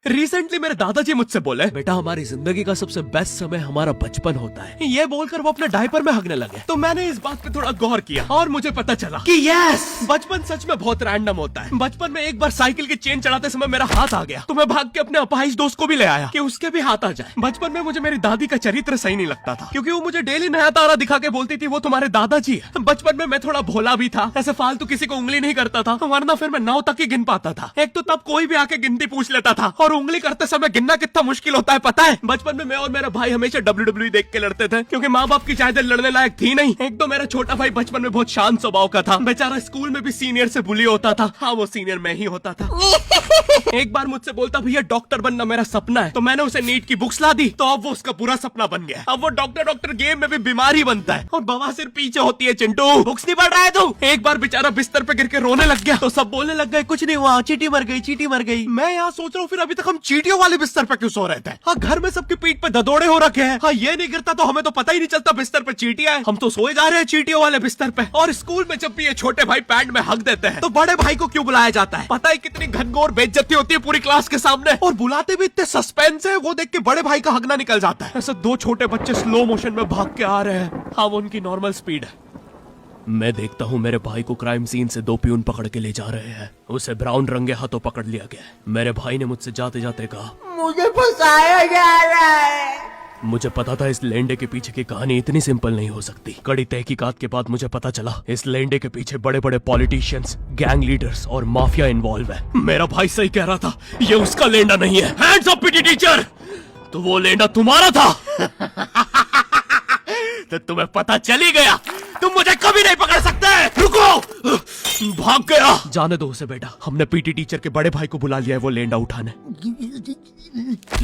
Recently मेरे दादाजी मुझसे बोले, बेटा हमारी जिंदगी का सबसे बेस्ट समय हमारा बचपन होता है। ये बोलकर वो अपने डायपर में हगने लगे। तो मैंने इस बात पे थोड़ा गौर किया और मुझे पता चला कि यस, बचपन सच में बहुत रैंडम होता है। बचपन में एक बार साइकिल की चेन चढ़ाते समय मेरा हाथ आ गया, तो मैं भाग के अपने अपाहिज दोस्त को भी ले आया कि उसके भी हाथ आ जाए। बचपन में मुझे मेरी दादी का चरित्र सही नहीं लगता था, क्योंकि वो मुझे डेली नया तारा दिखा के बोलती थी वो तुम्हारे दादाजी है। बचपन में मैं थोड़ा भोला भी था, ऐसे फालतू किसी को उंगली नहीं करता था, वरना फिर मैं 9 तक ही गिन पाता था। एक तो तब कोई भी आके गिनती पूछ लेता था, और उंगली करते समय गिनना कितना मुश्किल होता है पता है। बचपन में मैं और मेरा भाई हमेशा WWE देख के लड़ते थे, क्योंकि माँ बाप की चाहते लड़ने लायक थी नहीं। एक तो मेरा छोटा भाई बचपन में बहुत शांत स्वभाव का था, बेचारा स्कूल में भी सीनियर से बुली होता था। हाँ, वो सीनियर मैं ही होता था। एक बार मुझसे बोलता, भैया डॉक्टर बनना मेरा सपना है। तो मैंने उसे नीट की बुक्स ला दी, तो अब वो उसका पूरा सपना बन गया। अब वो डॉक्टर गेम में भी बीमारी बनता है, और बवासीर पीछे होती है। चिंटू बुक्स नहीं पढ़ रहा है तू? एक बार बेचारा बिस्तर पे गिर के रोने लग गया, तो सब बोलने लग गए कुछ नहीं हुआ, चींटी मर गई, चींटी मर गई। मैं यहाँ सोच रहा हूँ फिर अभी तक हम चींटियों वाले बिस्तर पे क्यों सो रहे थे? हाँ, घर में सबकी पीठ पे ददोड़े हो रखे हैं। हाँ, ये नहीं गिरता तो हमें तो पता ही नहीं चलता बिस्तर पे चींटियां हैं। हम तो सोए जा रहे हैं चींटियों वाले बिस्तर पे। और स्कूल में जब भी ये छोटे भाई पैंट में हक देते हैं, तो बड़े भाई को क्यों बुलाया जाता है? पता है कितनी घनघोर बेइज्जती होती है पूरी क्लास के सामने, और बुलाते भी इतने सस्पेंस है, वो देख के बड़े भाई का हगना निकल जाता है। ऐसे 2 छोटे बच्चे स्लो मोशन में भाग के आ रहे हैं। हाँ, वो उनकी नॉर्मल स्पीड है। मैं देखता हूँ मेरे भाई को क्राइम सीन से 2 पियून पकड़ के ले जा रहे हैं। उसे ब्राउन रंगे हाथों पकड़ लिया गया। मेरे भाई ने मुझसे जाते जाते कहा, मुझे फंसाया जा रहा है। मुझे पता था इस लेंडे के पीछे की कहानी इतनी सिंपल नहीं हो सकती। कड़ी तहकीकात के बाद मुझे पता चला इस लेंडे के पीछे बड़े बड़े पॉलिटिशियंस, गैंग लीडर्स और माफिया इन्वॉल्व है। मेरा भाई सही कह रहा था, ये उसका लेंडा नहीं है। हैंड्स अप पीटी टीचर, तो वो लेंडा तुम्हारा था। तो तुम्हें पता चल ही गया, तुम मुझे कभी नहीं पकड़ सकते। रुको, भाग गया। जाने दो उसे बेटा, हमने पीटी टीचर के बड़े भाई को बुला लिया है वो लेंडा उठाने।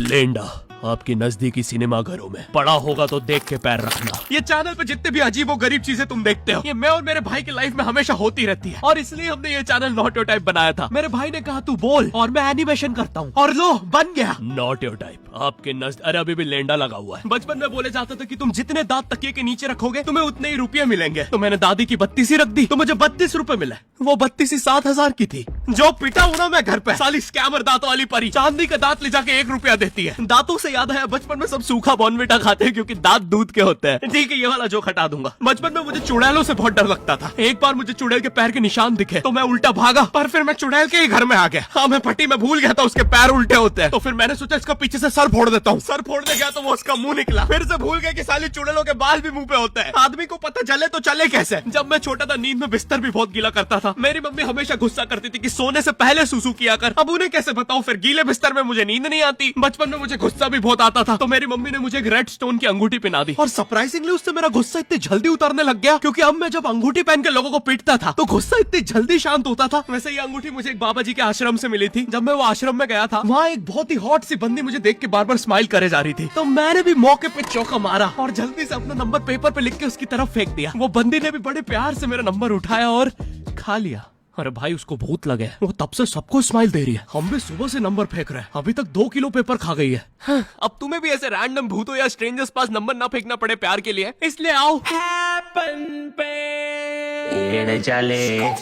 लेंडा आपकी नजदीकी सिनेमा घरों में पड़ा होगा तो देख के पैर रखना। ये चैनल पे जितने भी अजीब और गरीब चीजें तुम देखते हो, ये मैं और मेरे भाई की लाइफ में हमेशा होती रहती है, और इसलिए हमने ये चैनल नॉट योर टाइप बनाया था। मेरे भाई ने कहा तू बोल और मैं एनिमेशन करता हूँ, और लो बन गया नॉट योर टाइप। आपके अरे अभी भी लेंडा लगा हुआ है। बचपन में बोले जाता था कि तुम जितने दांत तकिए के नीचे रखोगे तुम्हें उतने ही रुपये मिलेंगे। तो मैंने दादी की 32 रख दी, तो मुझे 32 रुपए मिले। वो 32 7,000 की थी। जो पिटा हूं ना मैं घर पे, साली स्कैमर दांतों वाली परी, चांदी का दांत ले जाके 1 रुपया देती है। दांतों से याद है, बचपन में सब सूखा बॉर्नविटा खाते हैं क्योंकि दांत दूध के होते हैं। ठीक है, ये वाला जोक हटा दूंगा। बचपन में मुझे चुड़ैलों से बहुत डर लगता था। एक बार मुझे चुड़ैल के पैर के निशान दिखे तो मैं उल्टा भागा, पर फिर मैं चुड़ैल के ही घर में आ गया। हाँ, मैं पट्टी में भूल गया था उसके पैर उल्टे होते हैं, तो फिर मैंने सोचा इसका पीछे से सर फोड़ देता हूँ। सर फोड़ने गया तो वो उसका मुंह निकला। फिर से भूल गया कि साली चुड़ैलों के बाल भी मुंह पे होते हैं। आदमी को पता चले तो चले कैसे। जब मैं छोटा था नींद में बिस्तर भी बहुत गीला करता था। मेरी मम्मी हमेशा गुस्सा करती थी कि सोने से पहले सुसु किया कर। अब उन्हें कैसे बताऊं, फिर गीले बिस्तर में मुझे नींद नहीं आती। बचपन में मुझे गुस्सा भी बहुत आता था, तो मेरी मम्मी ने मुझे एक रेड स्टोन की अंगूठी पहना दी, और सरप्राइजिंगली उससे मेरा गुस्सा इतनी जल्दी उतरने लग गया, क्योंकि अब मैं जब अंगूठी पहन के लोगों को पीटता था तो गुस्सा इतनी जल्दी शांत होता था। वैसे ये अंगूठी मुझे एक बाबा जी के आश्रम से मिली थी। जब मैं वो आश्रम में गया था, वहाँ एक बहुत ही हॉट सी बंदी मुझे देख के बार बार स्माइल करे जा रही थी, तो मैंने भी मौके पे चौका मारा और जल्दी से अपना नंबर पेपर पे लिख के उसकी तरफ फेंक दिया। वो बंदी ने भी बड़े प्यार से मेरा नंबर उठाया और खा लिया। अरे भाई, उसको भूत लगे, वो तब से सबको स्माइल दे रही है। हम भी सुबह से नंबर फेंक रहे हैं, अभी तक 2 किलो पेपर खा गई है। हाँ, अब तुम्हें भी ऐसे रैंडम भूतों या स्ट्रेंजर्स पास नंबर ना फेंकना पड़े प्यार के लिए, इसलिए आओ हैपन पे चले।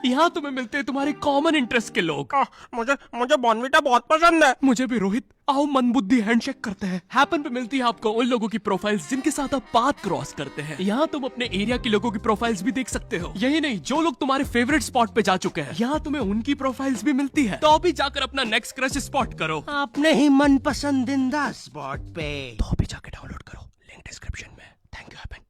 यहाँ तुम्हें मिलते हैं तुम्हारे कॉमन इंटरेस्ट के लोग। मुझे बॉर्नविटा बहुत पसंद है। मुझे भी रोहित। आओ मन बुद्धि हैंडशेक करते हैं। हैपन पे मिलती है आपको उन लोगों की प्रोफाइल्स जिनके साथ आप पाथ क्रॉस करते हैं। यहाँ तुम अपने एरिया के लोगों की प्रोफाइल्स भी देख सकते हो। यही नहीं, जो लोग तुम्हारे फेवरेट स्पॉट पे जा चुके हैं, यहाँ तुम्हें उनकी प्रोफाइल्स भी मिलती है। तो अभी जाकर अपना नेक्स्ट क्रश स्पॉट करो अपने ही मन पसंदीदा स्पॉट पे। तो अभी जाकर डाउनलोड करो, लिंक डिस्क्रिप्शन में। Thank you happen.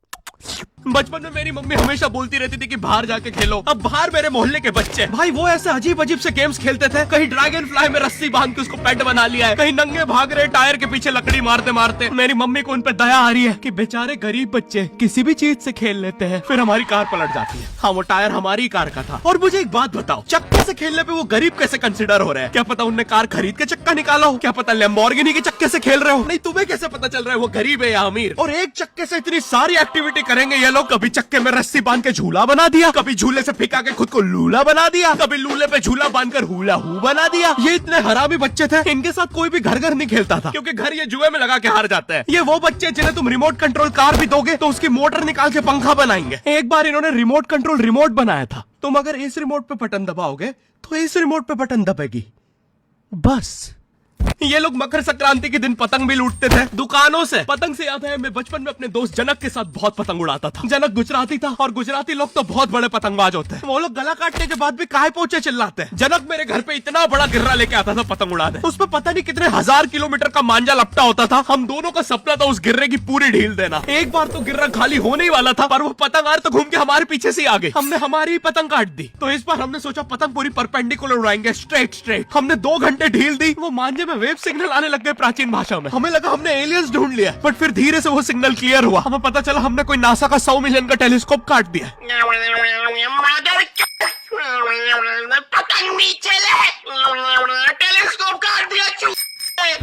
बचपन में मेरी मम्मी हमेशा बोलती रहती थी कि बाहर जाके खेलो। अब बाहर मेरे मोहल्ले के बच्चे भाई वो ऐसे अजीब अजीब से गेम्स खेलते थे। कहीं ड्रैगन फ्लाई में रस्सी बांध के उसको पेट बना लिया है, कहीं नंगे भाग रहे टायर के पीछे लकड़ी मारते मारते। मेरी मम्मी को उन पे दया आ रही है कि बेचारे गरीब बच्चे किसी भी चीज से खेल लेते हैं, फिर हमारी कार पलट जाती है। हाँ, वो टायर हमारी कार का था। और मुझे एक बात बताओ, चक्के से खेलने पे वो गरीब कैसे कंसिडर हो रहे हैं? क्या पता उनने कार खरीद के चक्का निकाला हो, क्या पता लैम्बोर्गिनी के चक्के से खेल रहे हो। नहीं, तुम्हें कैसे पता चल रहा है वो गरीब है या अमीर? और एक चक्के से इतनी सारी एक्टिविटी करेंगे ये लोग। कभी चक्के में रस्सी बांध के झूला बना दिया, कभी झूले से फिका के खुद को लूला बना दिया, कभी लूले पे झूला बांधकर हुला हू बना दिया। ये इतने हरामी बच्चे थे, इनके साथ कोई भी घर नहीं खेलता था, क्योंकि घर ये जुए में लगा के हार जाते हैं। ये वो बच्चे जिन्हें तुम रिमोट कंट्रोल कार भी दोगे तो उसकी मोटर निकाल के पंखा बनाएंगे। एक बार इन्होंने रिमोट कंट्रोल रिमोट बनाया था। तुम अगर इस रिमोट पे बटन दबाओगे तो इस रिमोट पे बटन दबेगी, बस ये लोग मकर संक्रांति के दिन पतंग भी लूटते थे दुकानों से। पतंग से याद है मैं बचपन में अपने दोस्त जनक के साथ बहुत पतंग उड़ाता था। जनक गुजराती था और गुजराती लोग तो बहुत बड़े पतंगबाज होते हैं। वो लोग गला काटने के बाद भी काय पोचे चिल्लाते हैं। जनक मेरे घर पे इतना बड़ा गिर्रा लेके आता था पतंग उड़ाने। उसमें पता नहीं कितने 1000 किलोमीटर का मांझा लपटा होता था। हम दोनों का सपना था उस गिर्रे की पूरी ढील देना। एक बार तो गिर्रा खाली होने ही वाला था पर वो पतंगार तो घूम के हमारे पीछे से आ गई। हमने हमारी ही पतंग काट दी। तो इस बार हमने सोचा पतंग पूरी परपेंडिकुलर उड़ाएंगे, स्ट्रेट। हमने 2 घंटे ढील दी। वो मांझे में वेव सिग्नल आने लग गए प्राचीन भाषा में। हमें लगा हमने एलियंस ढूंढ लिया बट फिर धीरे से वो सिग्नल क्लियर हुआ। हमें पता चला हमने कोई नासा का 100 मिलियन का टेलीस्कोप काट दिया। पतंग नीचे ले, टेलीस्कोप काट दिया।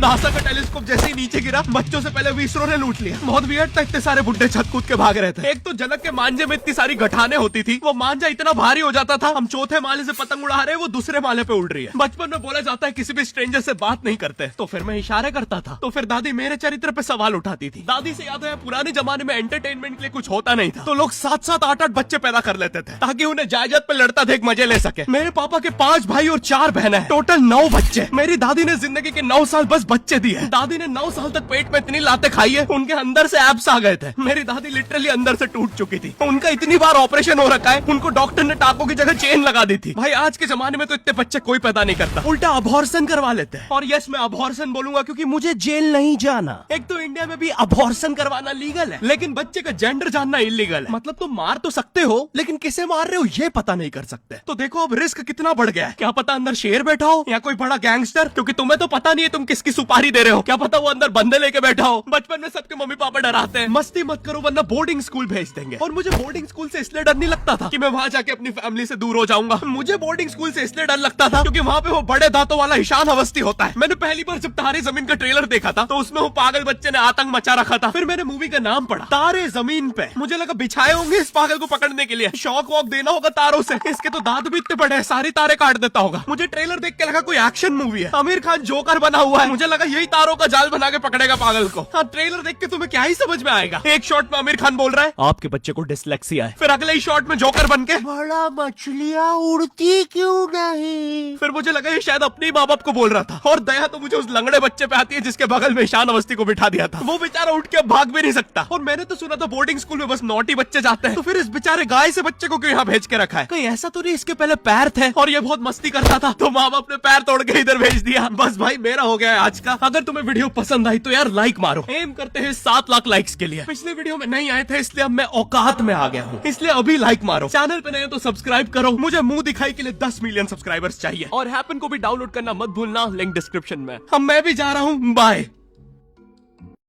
नासा का टेलीस्कोप जैसे ही नीचे गिरा बच्चों से पहले विसरो ने लूट लिया। बहुत वियर्ड था, इतने सारे बुड्ढे छत कूद के भाग रहे थे। एक तो जनक के मांझे में इतनी सारी गठाने होती थी, वो मांझा इतना भारी हो जाता था। हम चौथे माले से पतंग उड़ा रहे, वो दूसरे माले पे उड़ रही है। बचपन में बोला जाता है किसी भी स्ट्रेंजर से बात नहीं करते, तो फिर मैं इशारे करता था। तो फिर दादी मेरे चरित्र पे सवाल उठाती थी। दादी से याद है पुराने जमाने में एंटरटेनमेंट के लिए कुछ होता नहीं था, तो लोग 7-7, 8-8 बच्चे पैदा कर लेते थे ताकि उन्हें जायदाद पे लड़ता देख मजे ले सके। मेरे पापा के 5 भाई और 4 बहनें हैं, टोटल 9 बच्चे। मेरी दादी ने जिंदगी के 9 साल बस बच्चे दिए। दादी ने 9 साल तक पेट में इतनी लाते खाई है, उनके अंदर से एब्स आ गए थे। मेरी दादी लिटरली अंदर से टूट चुकी थी। उनका इतनी बार ऑपरेशन हो रखा है, उनको डॉक्टर ने टाकों की जगह चेन लगा दी थी। भाई आज के जमाने में तो इतने बच्चे कोई पैदा नहीं करता, उल्टा अबॉर्शन करवा लेते हैं। और यस मैं अबॉर्शन बोलूंगा क्योंकि मुझे जेल नहीं जाना। एक तो इंडिया में भी अबॉर्शन करवाना लीगल है, लेकिन बच्चे का जेंडर जानना इलीगल है। मतलब तुम मार तो सकते हो लेकिन किसे मार रहे हो ये पता नहीं कर सकते। तो देखो अब रिस्क कितना बढ़ गया है। क्या पता अंदर शेर बैठा हो या कोई बड़ा गैंगस्टर, क्योंकि तुम्हें तो पता नहीं है तुम किसकी सुपारी दे रहे हो। क्या पता वो अंदर बंदे लेके बैठा हो। बचपन में सबके मम्मी पापा डराते हैं मस्ती मत करो वरना बोर्डिंग स्कूल भेज देंगे। और मुझे बोर्डिंग स्कूल से इसलिए डर नहीं लगता था कि मैं वहां जाके अपनी फैमिली से दूर हो जाऊंगा। मुझे बोर्डिंग स्कूल से इसलिए डर लगता था क्योंकि वहां पे वो बड़े दांतों वाला ईशान अवस्थी होता है। मैंने पहली बार जब तारे जमीन का ट्रेलर देखा था तो उसमें वो पागल बच्चे ने आतंक मचा रखा था। फिर मैंने मूवी का नाम पढ़ा तारे जमीन पे। मुझे लगा बिछाए होंगे इस पागल को पकड़ने के लिए, शॉक वॉक देना होगा तारों से। इसके तो दांत भी इतने बड़े हैं, सारे तारे काट देता होगा। मुझे ट्रेलर देख के लगा कोई एक्शन मूवी है, आमिर खान जोकर बना हुआ है। मुझे लगा यही तारों का जाल बना के पकड़ेगा पागल को। हाँ ट्रेलर देख के तुम्हें क्या ही समझ में आएगा। एक शॉट में आमिर खान बोल रहा है आपके बच्चे को डिसलेक्सिया है, फिर अगले ही शॉट में जोकर बन के बड़ा मछलियां उड़ती क्यों नहीं। फिर मुझे लगा ये शायद अपने माँ बाप को बोल रहा था। और दया तो मुझे उस लंगड़े बच्चे पे आती है जिसके बगल में ईशान अवस्थी को बिठा दिया था। वो बेचारा उठ के भाग भी नहीं सकता। और मैंने तो सुना था बोर्डिंग स्कूल में बस नॉटी बच्चे जाते हैं, तो फिर इस बेचारे गाय से बच्चे को क्यों यहाँ भेज के रखा है। कहीं ऐसा तो नहीं इसके पहले पैर थे और ये बहुत मस्ती करता था तो माँ बाप ने पैर तोड़ के इधर भेज दिया। बस भाई मेरा हो गया है आज का। अगर तुम्हें वीडियो पसंद आई तो यार लाइक मारो। एम करते हैं 7 लाख लाइक्स के लिए। पिछले वीडियो में नहीं आए थे इसलिए अब मैं औकात में आ गया हूँ, इसलिए अभी लाइक मारो। चैनल पे नए हो तो सब्सक्राइब करो। मुझे मुंह दिखाई के लिए 10 मिलियन सब्सक्राइबर्स चाहिए। और हैपन को भी डाउनलोड करना मत भूलना, लिंक डिस्क्रिप्शन में। अब मैं भी जा रहा हूँ, बाय।